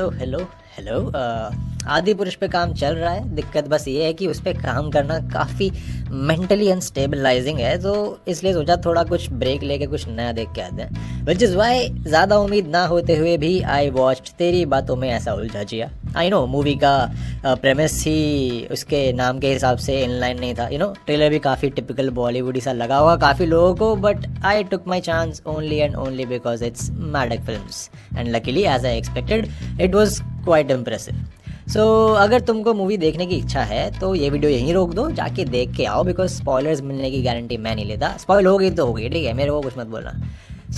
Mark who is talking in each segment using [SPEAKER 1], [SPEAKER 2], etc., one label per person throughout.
[SPEAKER 1] Hello hello आदि पुरुष पे काम चल रहा है। दिक्कत बस ये है कि उस पे काम करना काफ़ी मेंटली अनस्टेबलाइजिंग है, तो इसलिए सोचा थोड़ा कुछ ब्रेक लेके कुछ नया देख के आते हैं। विच इज़ वाई ज़्यादा उम्मीद ना होते हुए भी आई वॉच्ड तेरी बातों में ऐसा उलझा जिया। आई नो मूवी का प्रेमिस ही उसके नाम के हिसाब से इनलाइन नहीं था। ट्रेलर भी काफ़ी टिपिकल बॉलीवुड ही सा लगा हुआ काफ़ी लोगों को, but I took my chance only and only because it's Maddock films and luckily as I expected it was quite impressive. So अगर तुमको मूवी देखने की इच्छा है तो ये वीडियो यहीं रोक दो, जाके देख के आओ, बिकॉज स्पॉयलर्स मिलने की गारंटी मैं नहीं लेता। स्पॉइल होगी तो होगी, ठीक है, मेरे को कुछ मत बोलना।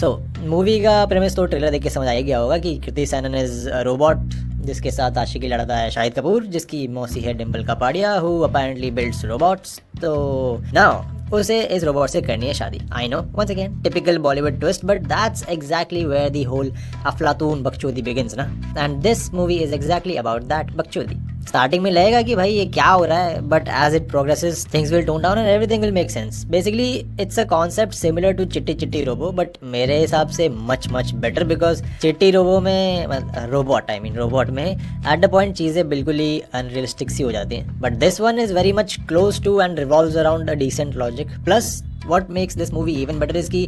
[SPEAKER 1] सो मूवी का प्रेमिस तो ट्रेलर देख के समझ आ गया होगा कि कृति सैनन इज रोबोट जिसके साथ आशिकी लड़ता है शाहिद कपूर, जिसकी मौसी है Dimple Kapadia who apparently builds robots. तो नाउ उसे इस रोबोट से करनी है शादी। I know once again typical Bollywood twist, but that's exactly where the whole अफलातून बकचोदी बिगिंस ना, and this movie is exactly about that बकचोदी। स्टार्टिंग में लगेगा कि भाई ये क्या हो रहा है, but as it progresses things will tone down and everything will make sense. Basically it's a concept similar to Chitti Chitti robo, but मेरे हिसाब से much much better, because Chitti robo में रोबोट में एट द पॉइंट चीज़ें बिल्कुल ही अनरियलिस्टिक सी हो जाती हैं, but this one is very much close to and revolves around a decent logic. Plus what makes this movie even better is कि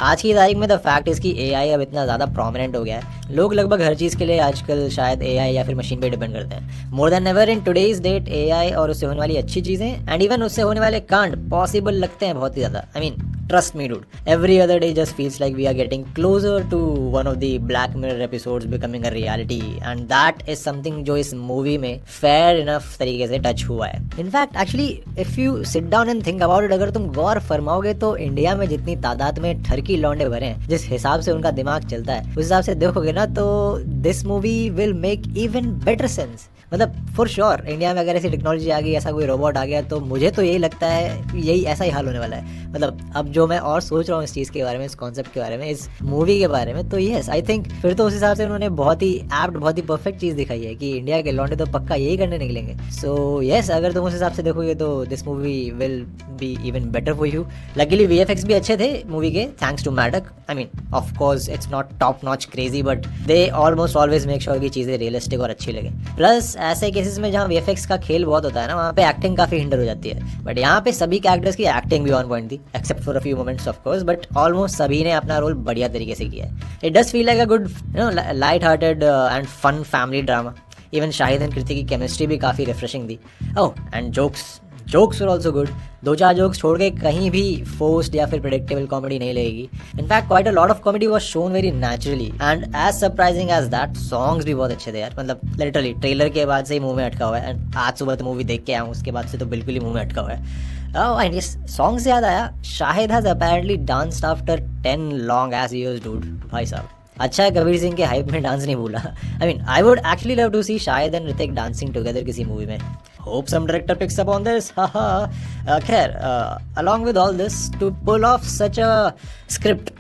[SPEAKER 1] आज की तारीख में द फैक्ट इज़ कि AI अब इतना ज़्यादा प्रोमिनेंट हो गया है। लोग लगभग हर चीज़ के लिए आजकल शायद AI या फिर मशीन पे डिपेंड करते हैं। More than ever in today's date AI और उससे होने वाली अच्छी चीज़ें एंड इवन उससे होने वाले कांड पॉसिबल लगते हैं बहुत ही ज़्यादा। I mean trust me dude, every other day just feels like we are getting closer to one of the Black Mirror episodes becoming a reality, and that is something जो इस मूवी में fair enough तरीके से touch हुआ है। In fact actually if you sit down and think about it, अगर तुम गौर फरमाओगे तो इंडिया में जितनी तादाद में ठरकी लौंडे भरे हैं, जिस हिसाब से उनका दिमाग चलता है, उस हिसाब से देखोगे ना तो this movie will make even better sense. मतलब फॉर श्योर इंडिया में अगर ऐसी टेक्नोलॉजी आ गई, ऐसा कोई रोबोट आ गया, तो मुझे तो यही लगता है यही ऐसा ही हाल होने वाला है। मतलब अब जो मैं और सोच रहा हूँ इस चीज़ के बारे में, इस कॉन्सेप्ट के बारे में, इस मूवी के बारे में, तो यस आई थिंक फिर तो उस हिसाब से उन्होंने बहुत ही एप्ट, बहुत ही परफेक्ट चीज़ दिखाई है कि इंडिया के लौंडे तो पक्का यही करने निकलेंगे। सो यस अगर तुम उस हिसाब से देखोगे तो this movie will be even better for you. Luckily VFX भी अच्छे थे मूवी के, thanks to Maddock. I mean of course it's not top notch crazy, but they almost always make sure कि चीज़ें रियलिस्टिक और अच्छी लगे। प्लस ऐसे केसेस में जहाँ VFX का खेल बहुत होता है ना, वहाँ पे एक्टिंग काफ़ी हिंडर हो जाती है, बट यहाँ पे सभी कैरेक्टर्स की एक्टिंग भी ऑन पॉइंट थी, except for a few moments of course, but almost सभी ने अपना रोल बढ़िया तरीके से किया है। It does feel like a good light hearted and fun family drama. Even Shahid and Kriti की केमिस्ट्री भी काफ़ी रिफ्रेशिंग थी। Oh and jokes were also good. दो चार जोक्स छोड़ के कहीं भी फोर्स्ड या फिर प्रेडिक्टेबल कॉमेडी नहीं लगेगी। In fact quite a lot of comedy was shown very naturally and as surprising as that songs भी बहुत अच्छे थे यार। मतलब लिटरली ट्रेलर के बाद से ही मुंह में अटका हुआ है, एंड आज सुबह तो मूवी देख के आया हूँ, उसके बाद से तो बिल्कुल ही मुंह में अटका हुआ है। एंड यस सॉन्ग से याद आया, Shahid has apparently danced after 10 long as years dude. भाई साहब अच्छा है कबीर सिंह के हाइप में डांस नहीं भूला। I mean I would actually love to see Shahid and Hrithik dancing together किसी मूवी में। Hope some director picks up on this. खैर along with all this, to pull off such a script,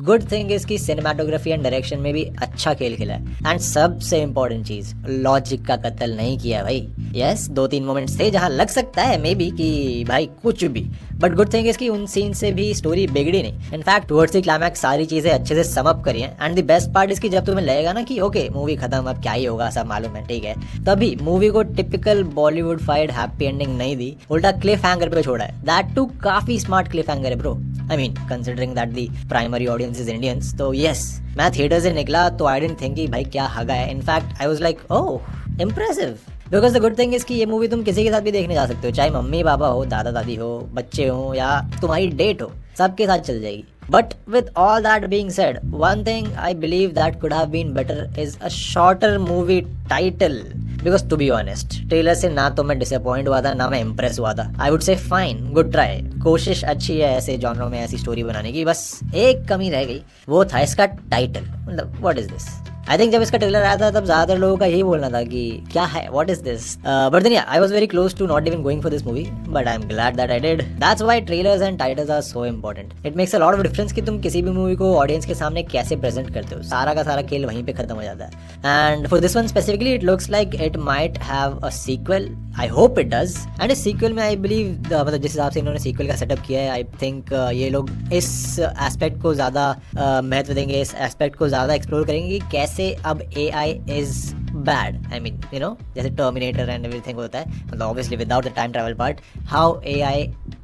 [SPEAKER 1] good thing is कि cinematography and direction में भी अच्छा खेल खिला है। एंड सबसे इम्पोर्टेंट चीज़, लॉजिक का कत्ल नहीं किया भाई। यस 2-3 मोमेंट्स थे जहाँ लग सकता है मे बी कि भाई कुछ भी, बट गुड थिंग इज कि उन सीन से भी स्टोरी बिगड़ी नहीं। इनफैक्ट टुवर्ड्स द क्लाइमैक्स सारी चीज़ें अच्छे से सम अप करी हैं। And the best part is कि जब तुम्हें लगेगा ना कि ओके मूवी खत्म, अब क्या ही होगा सब मालूम है, ठीक है, तभी मूवी को typical Bollywood FIDE happy ending नहीं दी, उल्टा क्लिफ हैंगर पे छोड़ा है। दैट टू काफ़ी स्मार्ट क्लिफ हैंगर है bro. I mean considering that the primary audience is Indians, तो यस मैं थिएटर से निकला तो आई डिडंट थिंक कि भाई क्या हगा है। In fact I was like oh impressive, because the good thing is कि ये मूवी तुम किसी के साथ भी देखने जा सकते हो, चाहे मम्मी पापा हो, दादा दादी हो, बच्चे हो या तुम्हारी डेट हो, सबके साथ चल जाएगी। But with all that being said, one thing I believe that could have been better is a shorter movie title. Because to be honest, trailer से ना तो मैं डिसअपॉइंट हुआ था ना मैं इम्प्रेस हुआ था। I would say fine, good try, कोशिश अच्छी है ऐसे जॉनरों में ऐसी स्टोरी बनाने की, बस एक कमी रह गई, वो था इसका टाइटल। मतलब what is this. I think जब इसका ट्रेलर आया था तब ज़्यादातर लोगों का यही बोलना था कि क्या है, what is this, but then I was very close to not even going for this movie, but I am glad that I did. That's why trailers and titles are so important. It makes a lot of difference कि तुम किसी भी movie को audience के सामने कैसे present करते हो, सारा का सारा खेल वहीं पे खत्म हो जाता है। And for this one specifically it looks like it might have a sequel, I hope it does. And इस सीक्वल में आई बिलीव मतलब जिस हिसाब से इन्होंने सीक्वल का सेटअप किया है, आई थिंक ये लोग इस एस्पेक्ट को ज़्यादा महत्व देंगे, इस एस्पेक्ट को ज़्यादा एक्सप्लोर करेंगे कि कैसे कैसे अब AI is bad, I mean you know जैसे टर्मिनेटर एंड एवरीथिंग होता है, मतलब obviously without the time travel part, how AI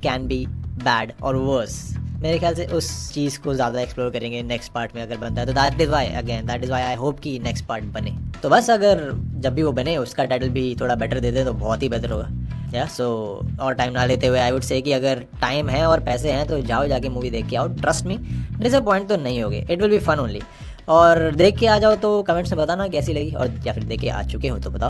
[SPEAKER 1] can be bad और वर्स। मेरे ख्याल से उस चीज़ को ज़्यादा एक्सप्लोर करेंगे नेक्स्ट पार्ट में अगर बनता है तो। That is why I hope कि नेक्स्ट पार्ट बने। तो बस अगर जब भी वो बने उसका टाइटल भी थोड़ा बेटर दे दे तो बहुत ही बेटर होगा। या सो और टाइम ना लेते हुए आई वुड से कि अगर टाइम है और पैसे हैं तो जाओ जाके मूवी देख के आओ। ट्रस्ट मी, डिसअपॉइंट तो नहीं होगे, it will be fun only. और देख के आ जाओ तो कमेंट्स में बताना कैसी लगी, और या फिर देख के आ चुके हो तो बताओ।